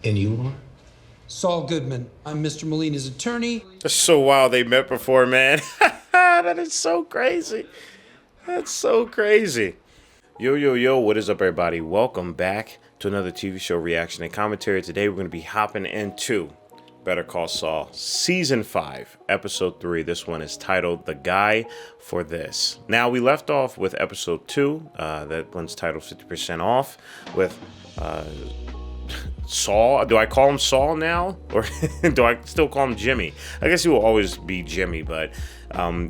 And you are? Saul Goodman. I'm Mr. Molina's attorney. That's so wild they met before, man. That is so crazy. That's so crazy. Yo, what is up, everybody? Welcome back to another TV show reaction and commentary. Today we're going to be hopping into Better Call Saul, Season 5, Episode 3. This one is titled The Guy for This. Now, we left off with Episode 2. That one's titled 50% Off with Saul. Do I call him Saul now? Or do I still call him Jimmy? I guess he will always be Jimmy, but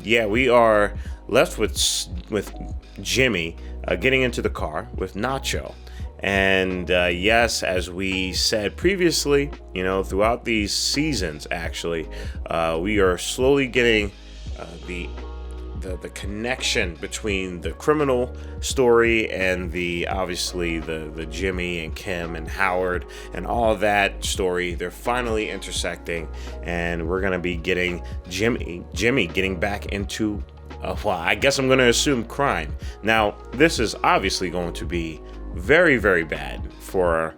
yeah, we are left with Jimmy getting into the car with Nacho. And yes, as we said previously, throughout these seasons, actually, we are slowly getting the connection between the criminal story and obviously the Jimmy and Kim and Howard and all that story. They're finally intersecting, and we're gonna be getting Jimmy getting back into well, I guess I'm gonna assume crime. Now, this is obviously going to be very, very bad for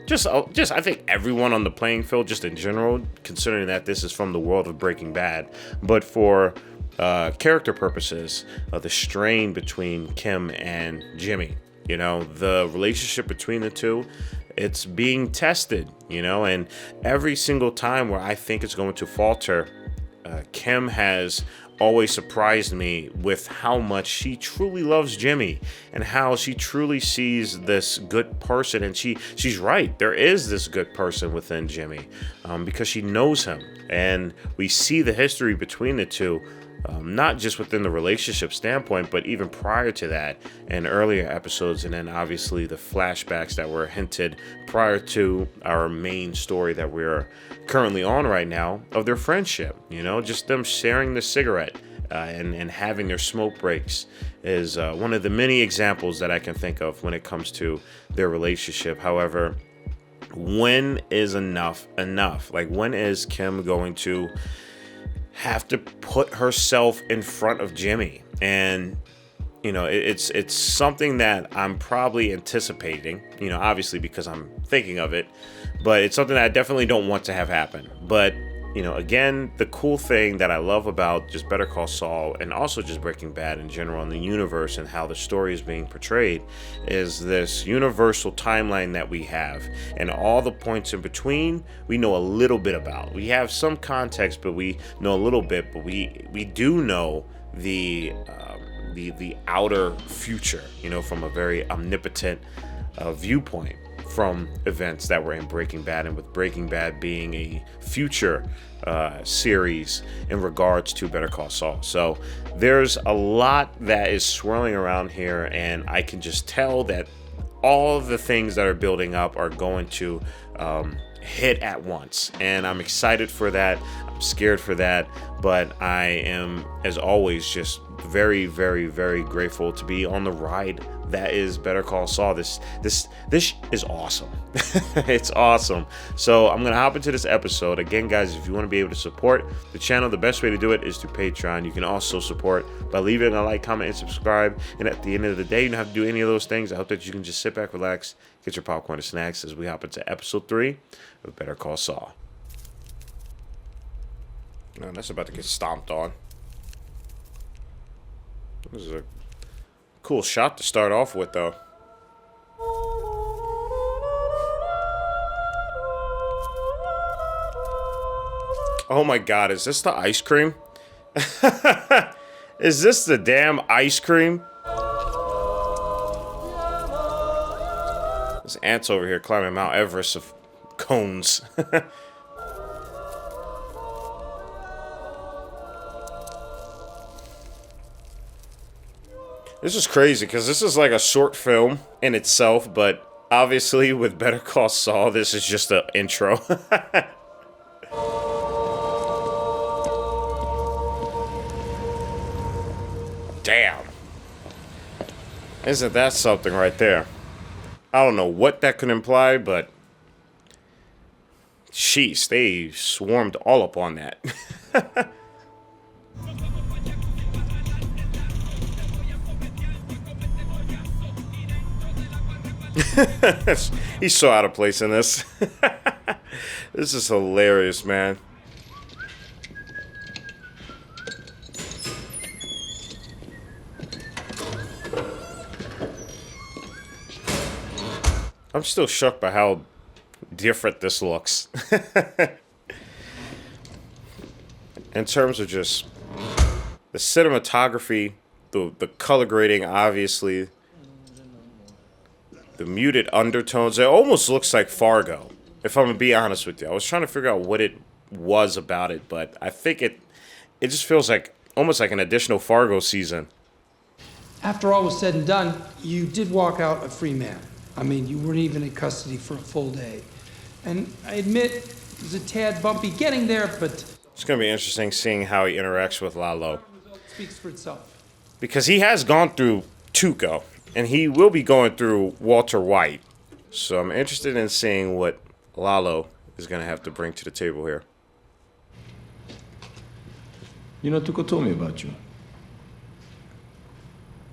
just I think everyone on the playing field, just in general, considering that this is from the world of Breaking Bad. But for character purposes, the strain between Kim and Jimmy, the relationship between the two, it's being tested, and every single time where I think it's going to falter, Kim has always surprised me with how much she truly loves Jimmy and how she truly sees this good person. And she's right. There is this good person within Jimmy because she knows him. And we see the history between the two, not just within the relationship standpoint, but even prior to that in earlier episodes. And then obviously the flashbacks that were hinted prior to our main story that we're currently on right now of their friendship, just them sharing the cigarette and having their smoke breaks is one of the many examples that I can think of when it comes to their relationship. However, when is enough? Like, when is Kim going to have to put herself in front of Jimmy? And it's something that I'm probably anticipating, obviously because I'm thinking of it, but it's something that I definitely don't want to have happen. But again, the cool thing that I love about just Better Call Saul and also just Breaking Bad in general and the universe and how the story is being portrayed is this universal timeline that we have, and all the points in between we know a little bit about. We have some context, but we know a little bit, but we do know the outer future, from a very omnipotent viewpoint from events that were in Breaking Bad, and with Breaking Bad being a future series in regards to Better Call Saul. So there's a lot that is swirling around here, and I can just tell that all of the things that are building up are going to hit at once, and I'm excited for that. I'm scared for that, but I am, as always, just very, very, very grateful to be on the ride that is Better Call Saul. This is awesome. It's awesome. So I'm gonna hop into this episode again, guys. If you want to be able to support the channel, the best way to do it is through Patreon. You can also support by leaving a like, comment, and subscribe. And at the end of the day, you don't have to do any of those things. I hope that you can just sit back, relax, get your popcorn and snacks as we hop into episode 3 of Better Call Saul. Man, that's about to get stomped on. This is a cool shot to start off with, though. Oh my God, is this the ice cream? Is this the damn ice cream? There's ants over here climbing Mount Everest of cones. This is crazy because this is like a short film in itself, but obviously with Better Call Saul, this is just an intro. Damn. Isn't that something right there? I don't know what that could imply, but sheesh, they swarmed all up on that. He's so out of place in this. This is hilarious, man. I'm still shocked by how different this looks. In terms of just the cinematography, the color grading, obviously. The muted undertones. It almost looks like Fargo, if I'm going to be honest with you. I was trying to figure out what it was about it, but I think it just feels like almost like an additional Fargo season. After all was said and done, you did walk out a free man. I mean, you weren't even in custody for a full day. And I admit, it was a tad bumpy getting there, but... It's going to be interesting seeing how he interacts with Lalo. Speaks for itself. Because he has gone through Tuco, and he will be going through Walter White. So I'm interested in seeing what Lalo is going to have to bring to the table here. You know, Tuco told me about you.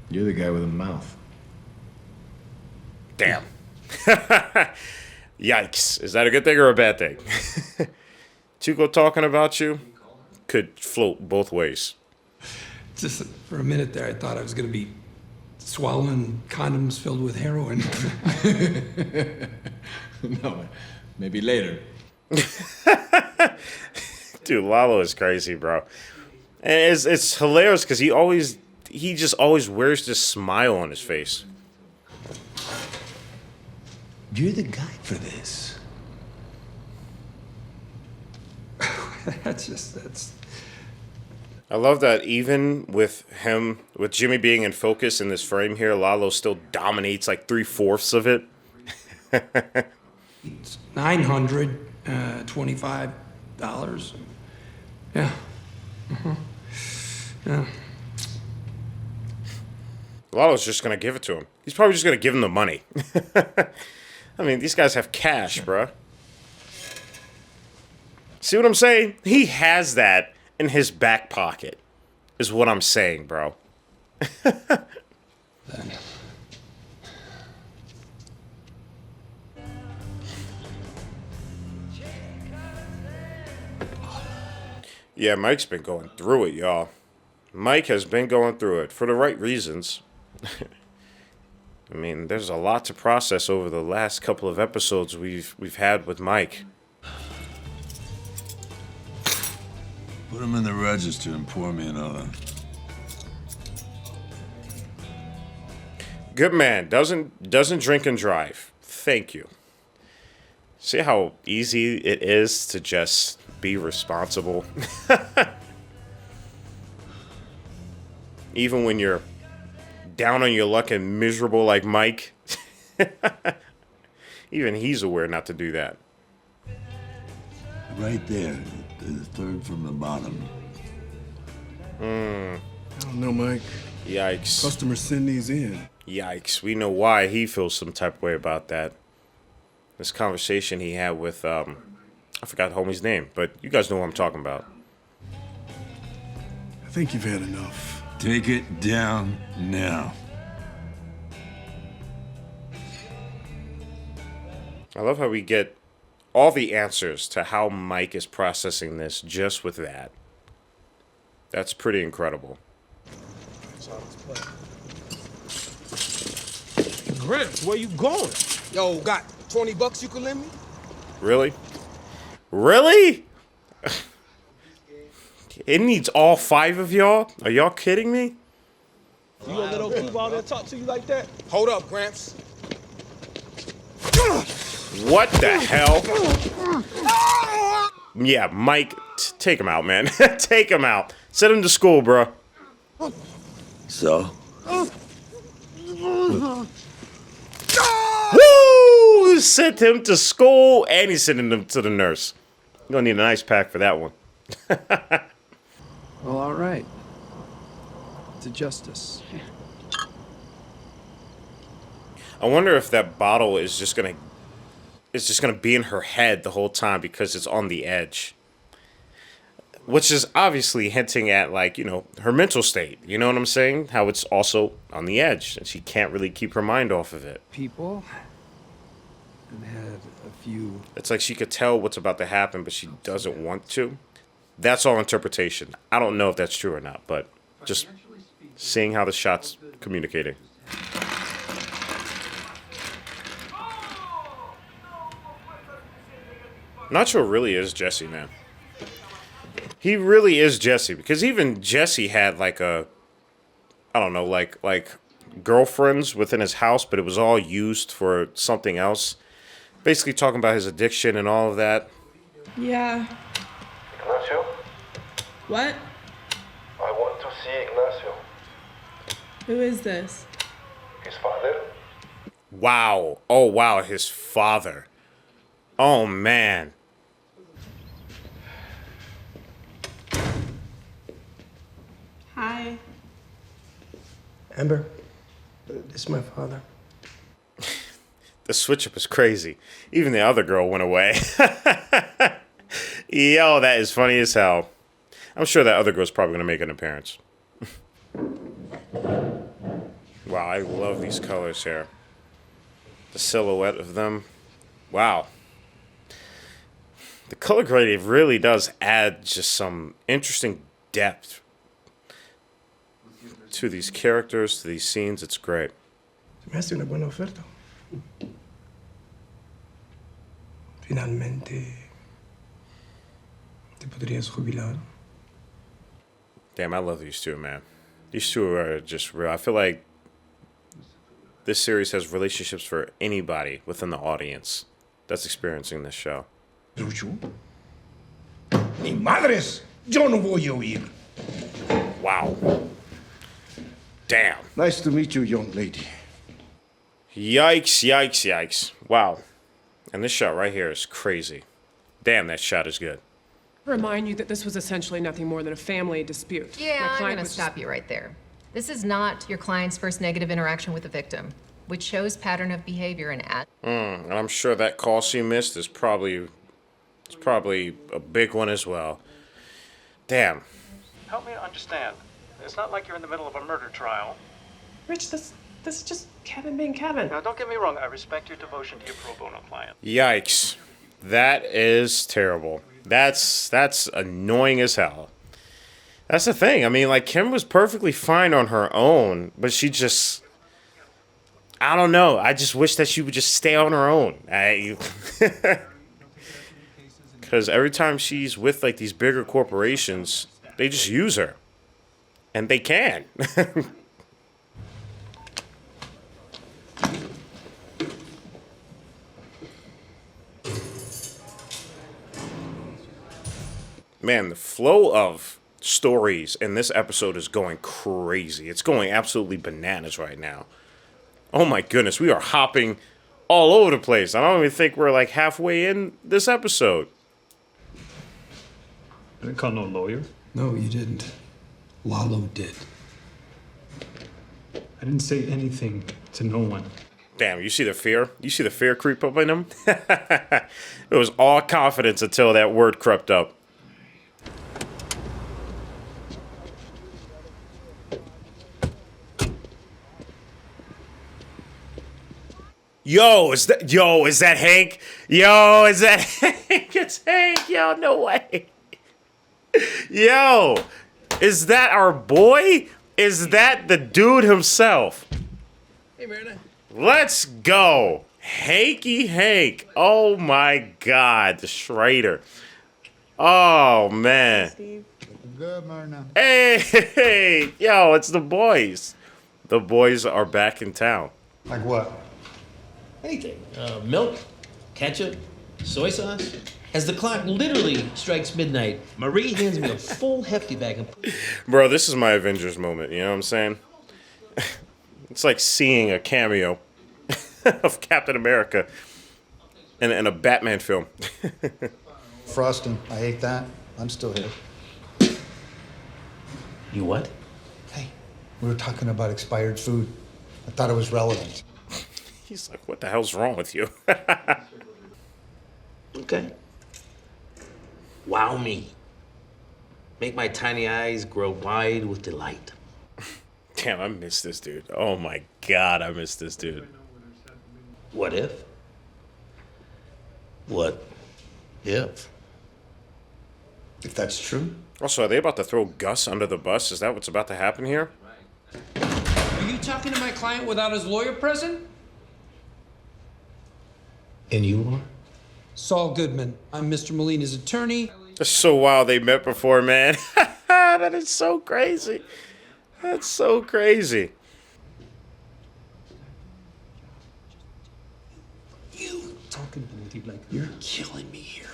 You're the guy with a mouth. Damn. Yikes. Is that a good thing or a bad thing? Tuco talking about you could float both ways. Just for a minute there, I thought I was going to be swallowing condoms filled with heroin. No, maybe later. Dude, Lalo is crazy, bro. And it's hilarious because he just always wears this smile on his face. You're the guy for this. That's... I love that even with Jimmy being in focus in this frame here, Lalo still dominates like 3/4 of it. It's $925. Yeah. Yeah. Lalo's just going to give it to him. He's probably just going to give him the money. I mean, these guys have cash, bruh. See what I'm saying? He has that in his back pocket, is what I'm saying, bro. Yeah, Mike's been going through it, y'all. Mike has been going through it for the right reasons. I mean, there's a lot to process over the last couple of episodes we've had with Mike. Put him in the register and pour me another. Good man. Doesn't drink and drive. Thank you. See how easy it is to just be responsible? Even when you're down on your luck and miserable like Mike. Even he's aware not to do that. Right there, the third from the bottom. I don't know, Mike. Yikes. Customers send these in. Yikes. We know why he feels some type of way about that. This conversation he had with, I forgot the homie's name, but you guys know what I'm talking about. I think you've had enough. Take it down now. I love how we get all the answers to how Mike is processing this just with that. That's pretty incredible. Gramps, where you going? Yo, got $20 you can lend me? Really? Really? It needs all 5 of y'all? Are y'all kidding me? You gonna let those people out there talk to you like that? Hold up, Gramps. What the hell? Yeah, Mike, take him out, man. Take him out. Send him to school, bro. So? Woo! Sent him to school, and he's sending him to the nurse. You're gonna need an ice pack for that one. Well, all right. To justice. I wonder if that bottle is just gonna be in her head the whole time because it's on the edge. Which is obviously hinting at, like, you know, her mental state. You know what I'm saying? How it's also on the edge, and she can't really keep her mind off of it. People and had a few. It's like she could tell what's about to happen, but she doesn't want to. That's all interpretation. I don't know if that's true or not, but just seeing how the shot's communicating. Nacho really is Jesse, man. He really is Jesse, because even Jesse had like a, I don't know, like girlfriends within his house, but it was all used for something else. Basically talking about his addiction and all of that. Yeah. Ignacio? What? I want to see Ignacio. Who is this? His father? Wow. Oh, wow, his father. Oh, man. Hi. Amber, this is my father. The switch up is crazy. Even the other girl went away. Yo, that is funny as hell. I'm sure that other girl's probably going to make an appearance. Wow, I love these colors here. The silhouette of them. Wow. The color grading really does add just some interesting depth to these characters, to these scenes. It's great. Me hace una buena oferta. Finalmente, te podrías jubilar. Damn, I love these two, man. These two are just real. I feel like this series has relationships for anybody within the audience that's experiencing this show. Lucho? Ni madres, yo no voy a oír. Wow. Damn. Nice to meet you, young lady. Yikes, yikes, yikes. Wow. And this shot right here is crazy. Damn, that shot is good. Remind you that this was essentially nothing more than a family dispute. Yeah, I'm going to stop you right there. This is not your client's first negative interaction with the victim, which shows pattern of behavior and And I'm sure that call she missed is probably a big one as well. Damn. Help me understand. It's not like you're in the middle of a murder trial. Rich, this is just Kevin being Kevin. Now, don't get me wrong. I respect your devotion to your pro bono client. Yikes. That is terrible. That's annoying as hell. That's the thing. I mean, like, Kim was perfectly fine on her own, but she just, I don't know. I just wish that she would just stay on her own. Because every time she's with, like, these bigger corporations, they just use her. And they can. Man, the flow of stories in this episode is going crazy. It's going absolutely bananas right now. Oh my goodness, we are hopping all over the place. I don't even think we're like halfway in this episode. I didn't call no lawyer. No, you didn't. Lalo did. I didn't say anything to no one. Damn, you see the fear? You see the fear creep up in him? It was all confidence until that word crept up. Yo, is that Hank? Yo, is that Hank? It's Hank. Yo, no way. Yo, is that our boy? Is that the dude himself? Hey, man. Let's go. Hanky Hank. Oh my God, the Schrader. Oh man. Steve. Good, Myrna. Hey, yo, it's the boys. The boys are back in town. Like what? Anything. Milk, ketchup, soy sauce. As the clock literally strikes midnight, Marie hands me a full hefty bag of... Bro, this is my Avengers moment, you know what I'm saying? It's like seeing a cameo of Captain America in a Batman film. Frosting. I ate that. I'm still here. You what? Hey, we were talking about expired food. I thought it was relevant. He's like, what the hell's wrong with you? Okay. Wow me. Make my tiny eyes grow wide with delight. Damn, I miss this dude. Oh my God, I miss this dude. What if? What if? If that's true? Also, are they about to throw Gus under the bus? Is that what's about to happen here? Are you talking to my client without his lawyer present? And you are? Saul Goodman. I'm Mr. Molina's attorney. It's so wild they met before, man. That is so crazy. That's so crazy. You talking to me like you're killing me here,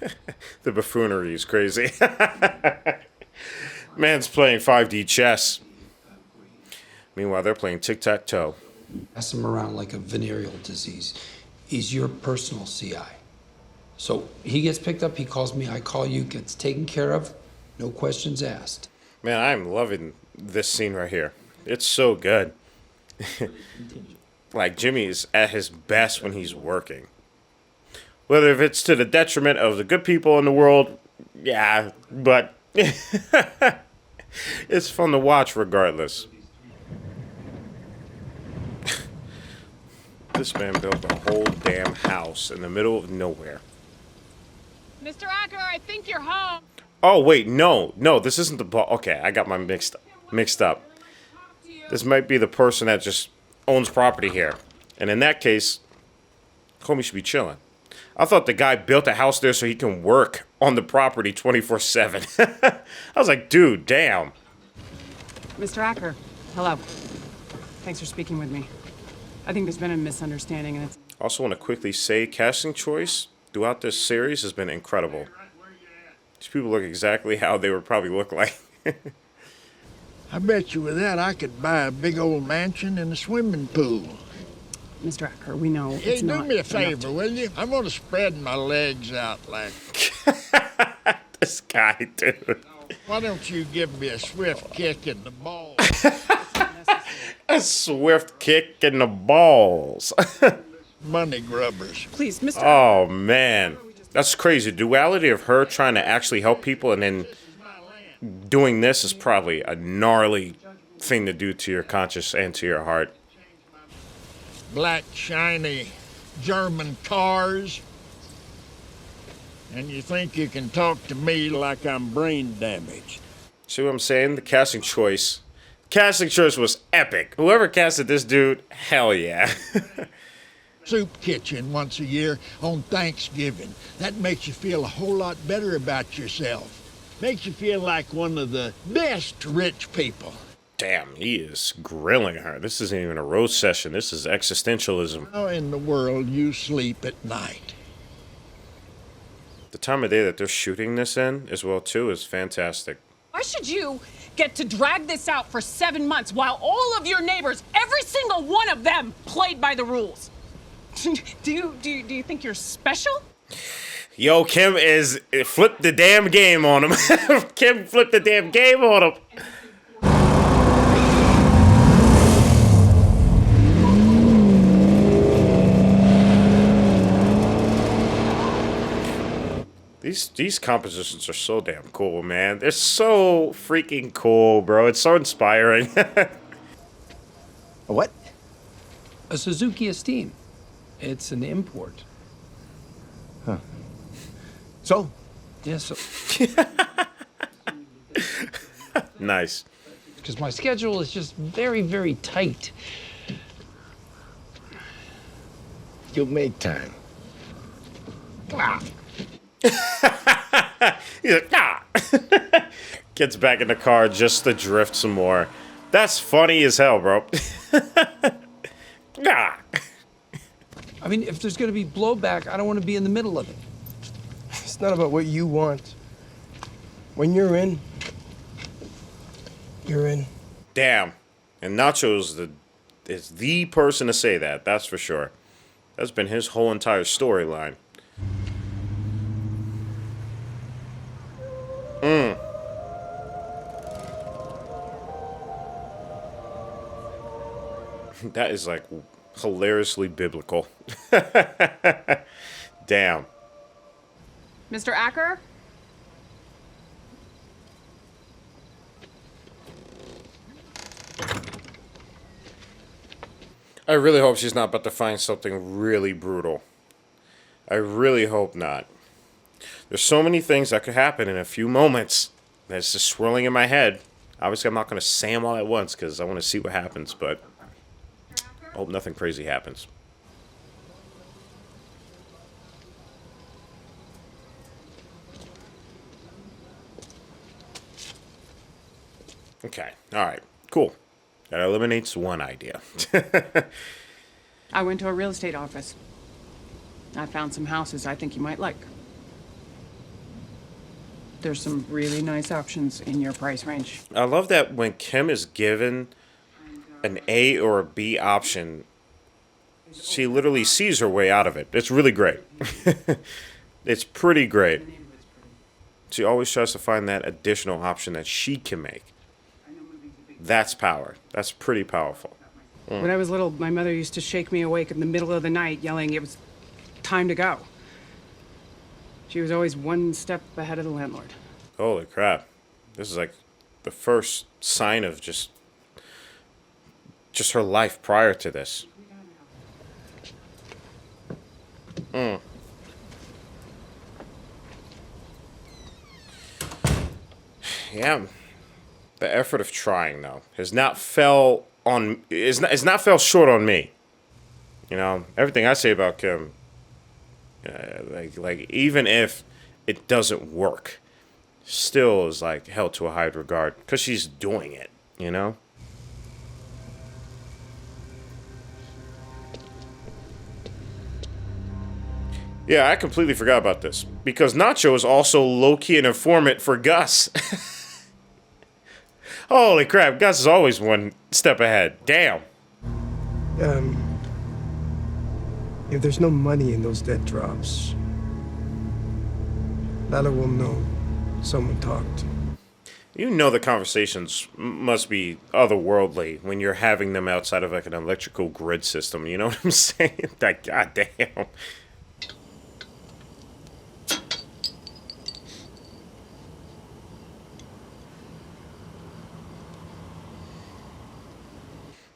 man. The buffoonery is crazy. Man's playing 5D chess. Meanwhile, they're playing tic-tac-toe. Pass him around like a venereal disease. He's your personal CI. So he gets picked up, he calls me, I call you, gets taken care of, no questions asked. Man, I'm loving this scene right here. It's so good. Like, Jimmy is at his best when he's working. Whether if it's to the detriment of the good people in the world, yeah, but it's fun to watch regardless. This man built a whole damn house in the middle of nowhere. Mr. Acker, I think you're home. Oh, wait, no, this isn't the ball. Okay, I got my mixed up. This might be the person that just owns property here. And in that case, homie should be chilling. I thought the guy built a house there so he can work on the property 24/7. I was like, dude, damn. Mr. Acker, hello. Thanks for speaking with me. I think there's been a misunderstanding, and it's... Also want to quickly say, casting choice throughout this series has been incredible. These people look exactly how they would probably look like. I bet you with that I could buy a big old mansion and a swimming pool. Mr. Acker, we know Hey, it's do not me a enough favor, to- will you? I'm gonna spread my legs out like... This guy, dude. Why don't you give me a swift kick in the balls? A swift kick in the balls. Money grubbers. Please, Mr. Oh, man. That's crazy. Duality of her trying to actually help people and then doing this is probably a gnarly thing to do to your conscience and to your heart. Black, shiny German cars. And you think you can talk to me like I'm brain damaged. See what I'm saying? The casting choice. Casting choice was epic. Whoever casted this dude, hell yeah. Soup kitchen once a year on Thanksgiving. That makes you feel a whole lot better about yourself. Makes you feel like one of the best rich people. Damn, he is grilling her. This isn't even a roast session. This is existentialism. How in the world you sleep at night? The time of day that they're shooting this in as well, too, is fantastic. Why should you get to drag this out for 7 months while all of your neighbors, every single one of them, played by the rules? Do you think you're special? Yo, Kim is flipped the damn game on him. Kim flipped the damn game on him. These compositions are so damn cool, man. They're so freaking cool, bro. It's so inspiring. A what? A Suzuki Esteem. It's an import. Huh. So? Yeah, so... Nice. Because my schedule is just very, very tight. You'll make time. Ah. He's like, ah. Gets back in the car just to drift some more. That's funny as hell, bro. Ah. I mean, if there's going to be blowback, I don't want to be in the middle of it. It's not about what you want. When you're in, you're in. Damn. And Nacho's is the person to say that, that's for sure. That's been his whole entire storyline. That is like hilariously biblical. Damn. Mr. Acker? I really hope she's not about to find something really brutal. I really hope not. There's so many things that could happen in a few moments that's just swirling in my head. Obviously, I'm not going to say them all at once because I want to see what happens, but I hope nothing crazy happens. Okay, alright, cool. That eliminates one idea. I went to a real estate office. I found some houses I think you might like. There's some really nice options in your price range. I love that when Kim is given an A or a B option, she literally sees her way out of it. It's really great. It's pretty great. She always tries to find that additional option that she can make. That's power. That's pretty powerful. When I was little, my mother used to shake me awake in the middle of the night, yelling it was time to go. She was always one step ahead of the landlord. Holy crap. This is like the first sign of just her life prior to this. Yeah. The effort of trying, though, has not fell short on me. You know, everything I say about Kim, like even if it doesn't work, still is like held to a high regard because she's doing it. You know. Yeah, I completely forgot about this because Nacho is also low-key an informant for Gus. Holy crap, Gus is always one step ahead. Damn. If there's no money in those dead drops, Lala will know someone talked. You know the conversations must be otherworldly when you're having them outside of like an electrical grid system. You know what I'm saying? Like, goddamn.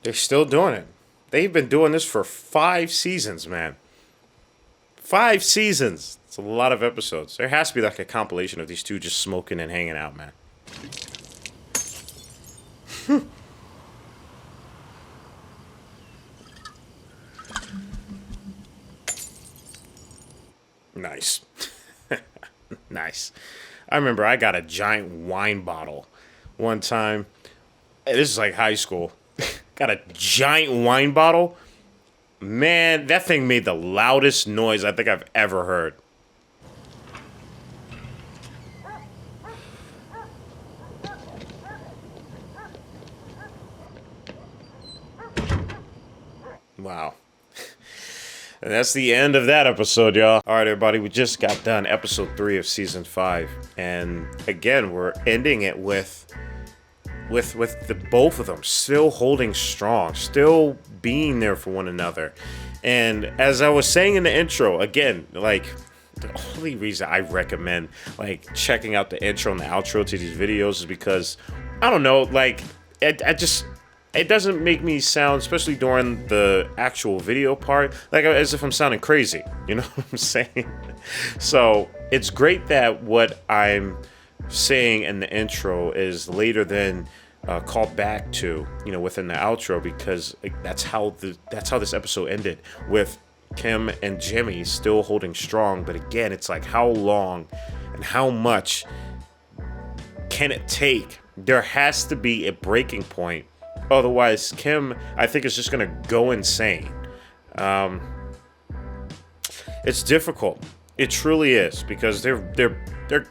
They're still doing it. They've been doing this for 5 seasons, man. 5 seasons. It's a lot of episodes. There has to be like a compilation of these two just smoking and hanging out, man. Nice. Nice. I remember I got a giant wine bottle one time. This is like high school. Got a giant wine bottle. Man, that thing made the loudest noise I think I've ever heard. Wow. And that's the end of that episode, y'all. All right, everybody, we just got done episode 3 of season 5. And again, we're ending it with the both of them still holding strong, still being there for one another. And as I was saying in the intro, again, like the only reason I recommend like checking out the intro and the outro to these videos is because I don't know, like it doesn't make me sound, especially during the actual video part, like as if I'm sounding crazy. You know what I'm saying? So it's great that what I'm saying in the intro is later than called back to, you know, within the outro, because like, that's how this episode ended, with Kim and Jimmy still holding strong. But again, it's like how long and how much can it take? There has to be a breaking point, otherwise Kim, I think, is just gonna go insane. It's difficult. It truly is, because they're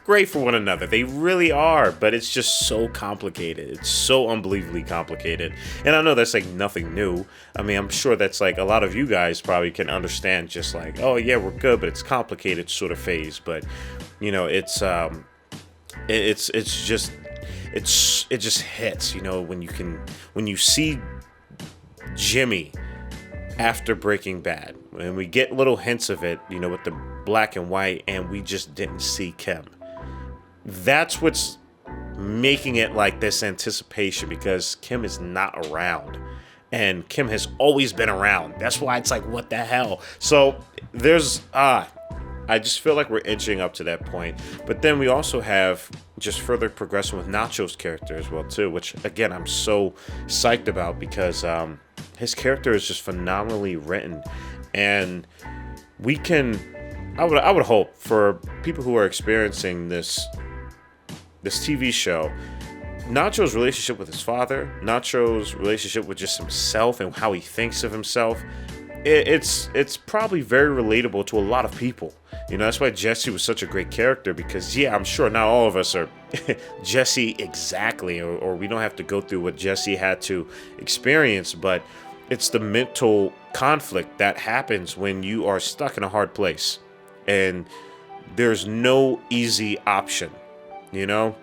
great for one another. They really are, but it's just so complicated. It's so unbelievably complicated. And I know that's like nothing new. I mean, I'm sure that's like a lot of you guys probably can understand, just like, oh yeah, we're good, but it's complicated sort of phase. But you know, it just hits, you know, when you see Jimmy after Breaking Bad, and we get little hints of it, you know, with the black and white, and we just didn't see Kim. That's what's making it like this anticipation, because Kim is not around. and Kim has always been around. That's why it's like, what the hell? So there's I just feel like we're inching up to that point. But then we also have just further progression with Nacho's character as well too, which again I'm so psyched about because his character is just phenomenally written, and we can. I would hope for people who are experiencing this TV show, Nacho's relationship with his father, Nacho's relationship with just himself and how he thinks of himself, it's probably very relatable to a lot of people. You know, that's why Jesse was such a great character, because yeah, I'm sure not all of us are Jesse exactly, or we don't have to go through what Jesse had to experience, but it's the mental conflict that happens when you are stuck in a hard place and there's no easy option, you know?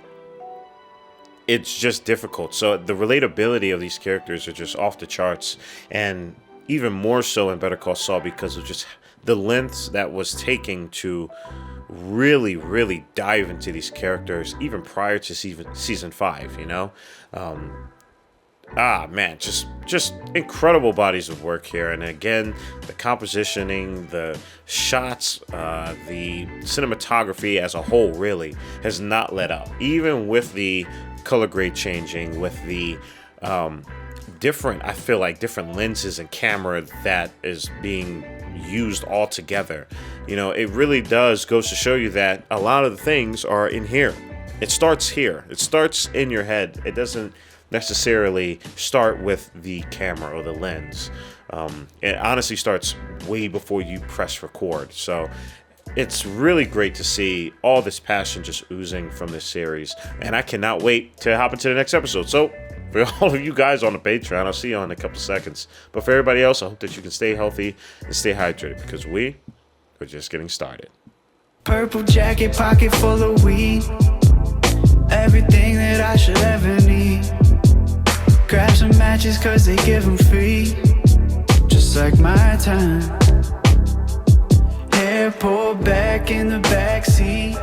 It's just difficult. So the relatability of these characters are just off the charts, and even more so in Better Call Saul because of just the lengths that was taking to really dive into these characters even prior to season 5, you know? Man, just incredible bodies of work here. And again, the compositioning, the shots, the cinematography as a whole really has not let up. Even with the color grade changing, with the I feel like different lenses and camera that is being used all together. You know, it really goes to show you that a lot of the things are in here. It starts here. It starts in your head. It doesn't necessarily start with the camera or the lens. It honestly starts way before you press record. So it's really great to see all this passion just oozing from this series, and I cannot wait to hop into the next episode. So for all of you guys on the Patreon, I'll see you in a couple seconds. But for everybody else, I hope that you can stay healthy and stay hydrated, because we are just getting started. Purple jacket, pocket full of weed, everything that I should ever need. Grab some matches cause they give them free, just like my time. Hair pulled back in the backseat.